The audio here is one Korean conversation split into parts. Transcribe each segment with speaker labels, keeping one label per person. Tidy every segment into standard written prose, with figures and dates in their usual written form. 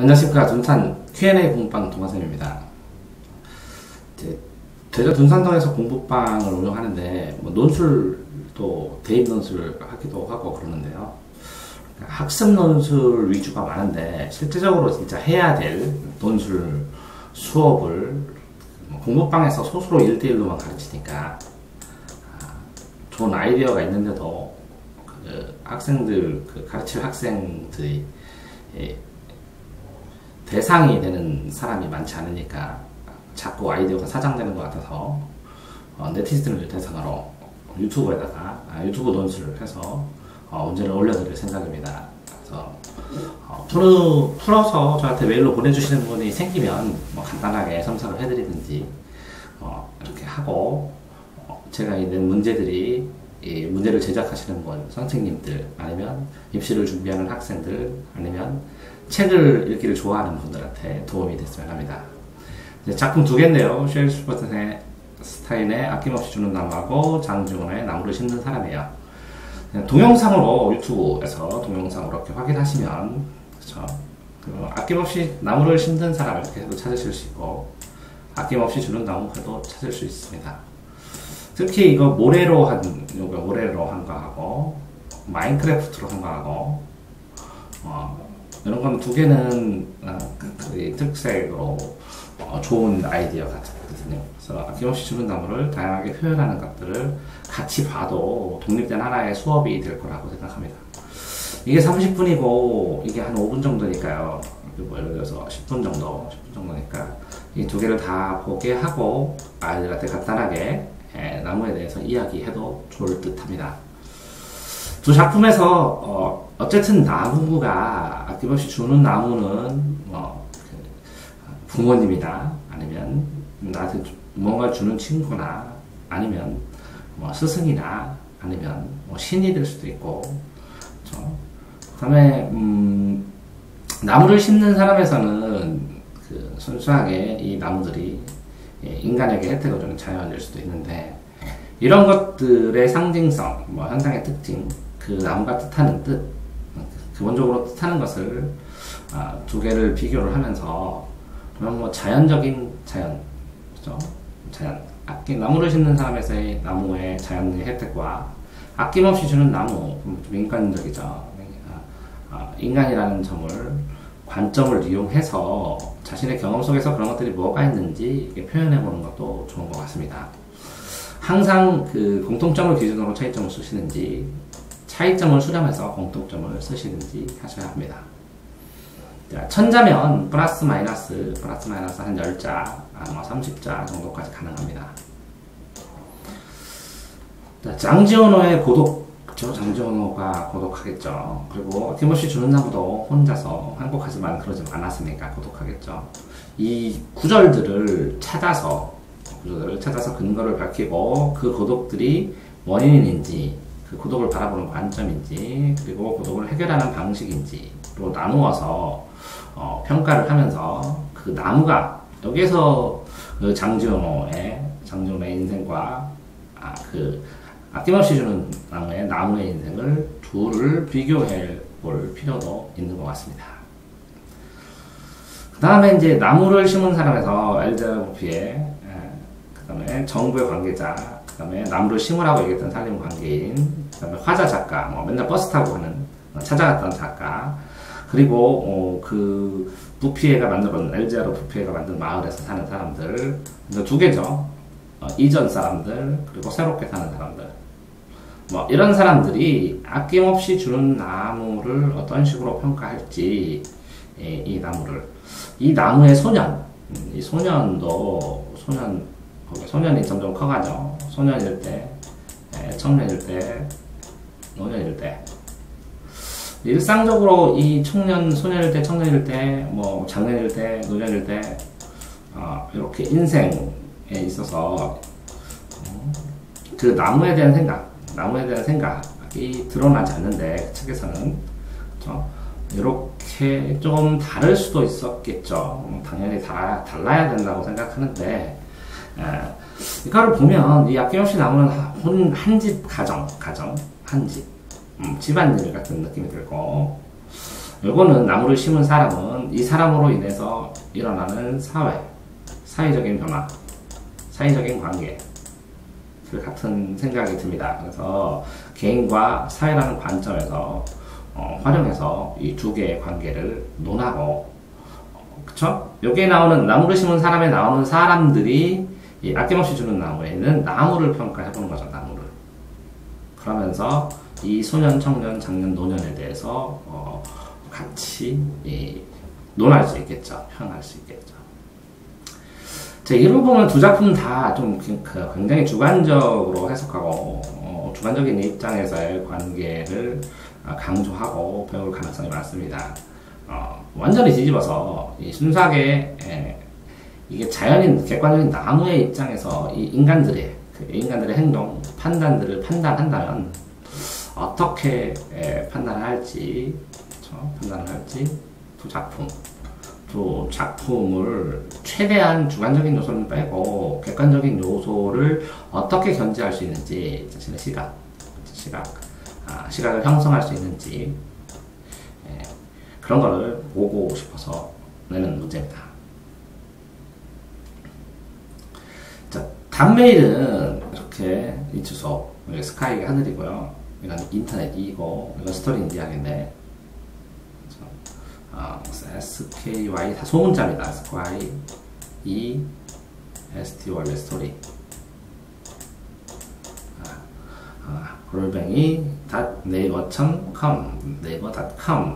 Speaker 1: 안녕하십니까. 둔산 Q&A 공부방 동화쌤입니다. 대전 둔산동에서 공부방을 운영하는데 논술도 대입 논술 하기도 하고 그러는데요. 학습 논술 위주가 많은데 실제적으로 진짜 해야 될 논술 수업을 공부방에서 소수로 1대1로만 가르치니까 좋은 아이디어가 있는데도 학생들, 가르칠 학생들이 대상이 되는 사람이 많지 않으니까 자꾸 아이디어가 사장되는 것 같아서 네티즌을 대상으로 유튜브에다가 유튜브 논술을 해서 문제를 올려드릴 생각입니다. 그래서 풀어서 저한테 메일로 보내주시는 분이 생기면 간단하게 첨삭을 해드리든지 이렇게 하고 제가 낸 문제들이 이 문제를 제작하시는 분, 선생님들, 아니면 입시를 준비하는 학생들, 아니면 책을 읽기를 좋아하는 분들한테 도움이 됐으면 합니다. 작품 두 개인데요. 쉘슈퍼트스타인의 아낌없이 주는 나무하고 장지훈의 나무를 심는 사람이에요. 동영상으로 유튜브에서 동영상으로 이렇게 확인하시면 그렇죠? 아낌없이 나무를 심는 사람 이렇게 해도 찾으실 수 있고 아낌없이 주는 나무 해도 찾을 수 있습니다. 특히 이거 모래로 한 거 하고 마인크래프트로 한 거 하고 이런 건 두 개는 특색으로 좋은 아이디어 같거든요. 그래서 아낌없이 주는 나무를 다양하게 표현하는 것들을 같이 봐도 독립된 하나의 수업이 될 거라고 생각합니다. 이게 30분이고 이게 한 5분 정도니까요. 예를 들어서 10분 정도니까 이 두 개를 다 보게 하고 아이들한테 간단하게 나무에 대해서 이야기해도 좋을 듯 합니다. 두 작품에서 어쨌든 나무가 아낌없이 주는 나무는 부모님이나 아니면 나한테 뭔가 주는 친구나 아니면 스승이나 아니면 신이 될 수도 있고 그렇죠? 그 다음에 나무를 심는 사람에서는 순수하게 이 나무들이 인간에게 혜택을 주는 자연일 수도 있는데 이런 것들의 상징성, 현상의 특징, 그 나무가 뜻하는 뜻, 기본적으로 뜻하는 것을 두 개를 비교를 하면서 그러면 자연적인 자연, 그렇죠? 자연, 나무를 심는 사람에서의 나무의 자연의 혜택과 아낌없이 주는 나무, 좀 인간적이죠. 인간이라는 관점을 이용해서 자신의 경험 속에서 그런 것들이 뭐가 있는지 표현해보는 것도 좋은 것 같습니다. 항상 공통점을 기준으로 차이점을 쓰시는지 차이점을 수렴해서 공통점을 쓰시는지 하셔야 합니다. 자, 천자면 플러스 마이너스 한 10자, 30자 정도까지 가능합니다. 자, 장지훈호의 고독, 장지훈호가 고독하겠죠. 그리고 아낌없이 주는 나무도 혼자서 행복하지만 그러지 않았으니까 고독하겠죠. 이 구절들을 찾아서 근거를 밝히고 그 고독들이 원인인지 그 고독을 바라보는 관점인지 그리고 고독을 해결하는 방식인지로 나누어서 평가를 하면서 그 나무가 여기에서 장지훈호의 인생과 아낌없이 주는 나무의 인생을 둘을 비교해 볼 필요도 있는 것 같습니다. 그 다음에 이제 나무를 심은 사람에서 엘자 부피의 그 다음에 정부의 관계자, 그 다음에 나무를 심으라고 얘기했던 산림 관계인, 그 다음에 화자 작가, 맨날 버스 타고 찾아갔던 작가, 그리고 부피에가 만들었던 엘자로 부피에가 만든 마을에서 사는 사람들, 두 개죠. 이전 사람들, 그리고 새롭게 사는 사람들. 이런 사람들이 아낌없이 주는 나무를 어떤 식으로 평가할지, 이 나무의 소년이 점점 커가죠. 소년일 때, 청년일 때, 노년일 때. 일상적으로 이 소년일 때, 청년일 때, 장년일 때, 노년일 때, 이렇게 인생에 있어서, 그 나무에 대한 생각이 드러나지 않는데, 책에서는, 그렇죠? 이렇게 좀 다를 수도 있었겠죠. 당연히 달라야 된다고 생각하는데, 이거를 보면, 이 아낌없이 나무는 한 집 가정, 한 집, 집안일 같은 느낌이 들고, 요거는 나무를 심은 사람은 이 사람으로 인해서 일어나는 사회적인 변화, 사회적인 관계, 그 같은 생각이 듭니다. 그래서 개인과 사회라는 관점에서 활용해서 이 두 개의 관계를 논하고, 그쵸? 여기에 나오는 나무를 심은 사람에 나오는 사람들이 이 아낌없이 주는 나무에는 나무를 평가해보는 거죠, 나무를. 그러면서 이 소년, 청년, 장년, 노년에 대해서 같이 논할 수 있겠죠. 표현할 수 있겠죠. 자, 이로 보면 두 작품 다 좀 굉장히 주관적으로 해석하고 주관적인 입장에서의 관계를 강조하고 배울 가능성이 많습니다. 완전히 뒤집어서 이 순수하게 이게 자연인 객관적인 나무의 입장에서 이 인간들의 행동, 판단들을 판단한다면 어떻게 판단을 할지, 그렇죠? 판단을 할지 두 작품을 최대한 주관적인 요소는 빼고 객관적인 요소를 어떻게 견지할 수 있는지, 자신의 시각을 형성할 수 있는지, 그런 거를 보고 싶어서 내는 문제입니다. 자, 단메일은 이렇게 이 주소, 스카이가 하늘이고요. 이건 인터넷 2고, 이건 스토리 인디안인데, SKY 다 소문자입니다. SKY ST 원래 스토리. 골뱅이 네이버.com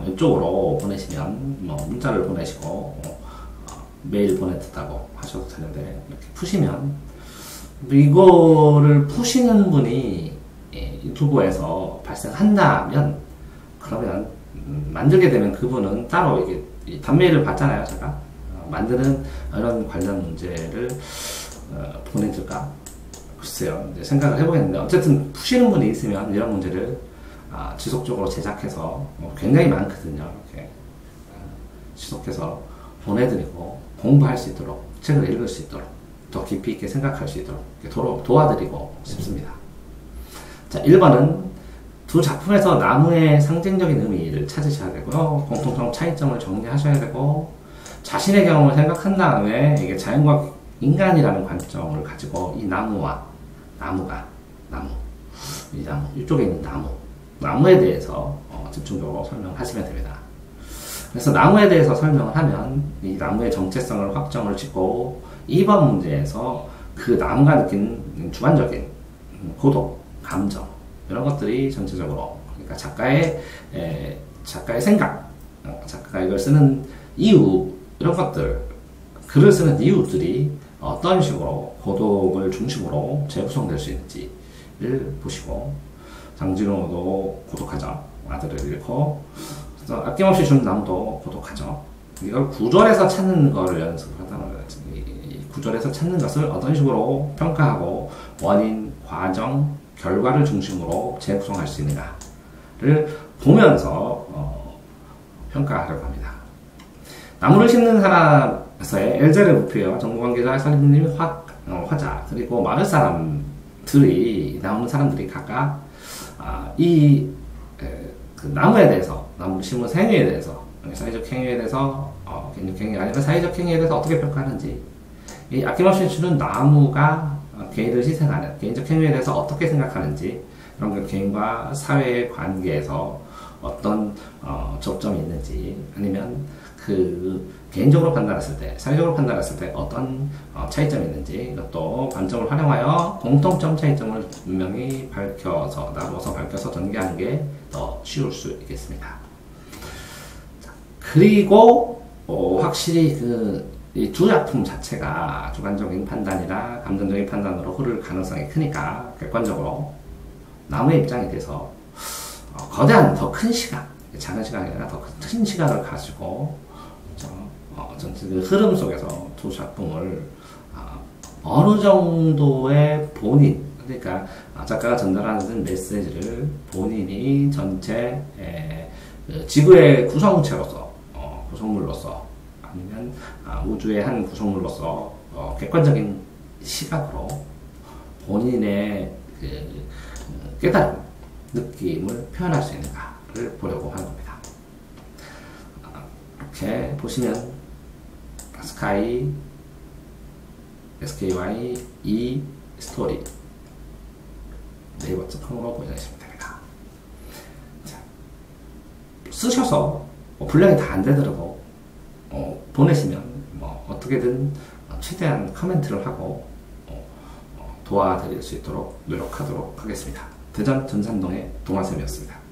Speaker 1: 이쪽으로 보내시면 문자를 보내시고 메일 보내드다고 하셔도 되는데, 이렇게 푸시면 이거를 푸시는 분이 유튜브에서 발생한다면, 그러면 만들게 되면 그분은 따로 이게 단메일을 받잖아요. 제가 만드는 이런 관련 문제를 보내줄까? 글쎄요. 이제 생각을 해보겠는데, 어쨌든 푸시는 분이 있으면 이런 문제를 지속적으로 제작해서 굉장히 많거든요. 이렇게 지속해서 보내드리고 공부할 수 있도록, 책을 읽을 수 있도록, 더 깊이 있게 생각할 수 있도록 도와드리고 싶습니다. 자, 1번은 두 작품에서 나무의 상징적인 의미를 찾으셔야 되고요. 공통점, 차이점을 정리하셔야 되고, 자신의 경험을 생각한 다음에 이게 자연과 인간이라는 관점을 가지고 이 이쪽에 있는 나무에 대해서 집중적으로 설명하시면 됩니다. 그래서 나무에 대해서 설명을 하면 이 나무의 정체성을 확정을 짓고, 2번 문제에서 그 나무가 느낀 주관적인 고독, 감정, 이런 것들이 전체적으로, 그러니까 작가의 생각, 작가가 이걸 쓰는 이유, 이런 것들, 글을 쓰는 이유들이 어떤 식으로 고독을 중심으로 재구성될 수 있는지를 보시고, 장진호도 고독하죠. 아들을 잃고, 그래서 아낌없이 준 나무도 고독하죠. 이걸 구절에서 찾는 거를 연습을 한다는 거죠. 이 구절에서 찾는 것을 어떤 식으로 평가하고 원인, 과정, 결과를 중심으로 재구성할 수 있는가를 보면서 평가하려고 합니다. 나무를 심는 사람에서의 엘제르 부피와 정보관계자, 살림님, 화자, 그리고 마을 사람들이, 나오는 사람들이 각각 그 나무에 대해서, 나무를 심은 행위에 대해서, 사회적 행위에 대해서, 개인적 행위 아니라 사회적 행위에 대해서 어떻게 평가하는지, 이 아낌없이 주는 나무가 개인을 희생하는 개인적 행위에 대해서 어떻게 생각하는지, 이런 그 개인과 사회의 관계에서 어떤 접점이 있는지, 아니면 그 개인적으로 판단했을 때, 사회적으로 판단했을 때 어떤 차이점이 있는지, 이것도 관점을 활용하여 공통점, 차이점을 분명히 나누어서 밝혀서 전개하는 게 더 쉬울 수 있겠습니다. 그리고 확실히 이 두 작품 자체가 주관적인 판단이나 감정적인 판단으로 흐를 가능성이 크니까, 객관적으로 나무의 입장에 대해서 거대한 더 큰 시각, 작은 시각이 아니라 더 큰 시각을 가지고 전체 그 흐름 속에서 두 작품을 어느 정도의 본인, 그러니까 작가가 전달하는 메시지를 본인이 전체 지구의 구성체로서, 구성물로서, 아니면 우주의 한 구성물로서 객관적인 시각으로 본인의 깨달음, 느낌을 표현할 수 있는가를 보려고 하는 겁니다. 이렇게 보시면 스카이 SKY E 스토리 네이버.com으로 보내주시면 됩니다. 자, 쓰셔서 분량이 다 안 되더라도 보내시면 어떻게든 최대한 코멘트를 하고 도와드릴 수 있도록 노력하도록 하겠습니다. 대전 둔산동의 동아쌤이었습니다.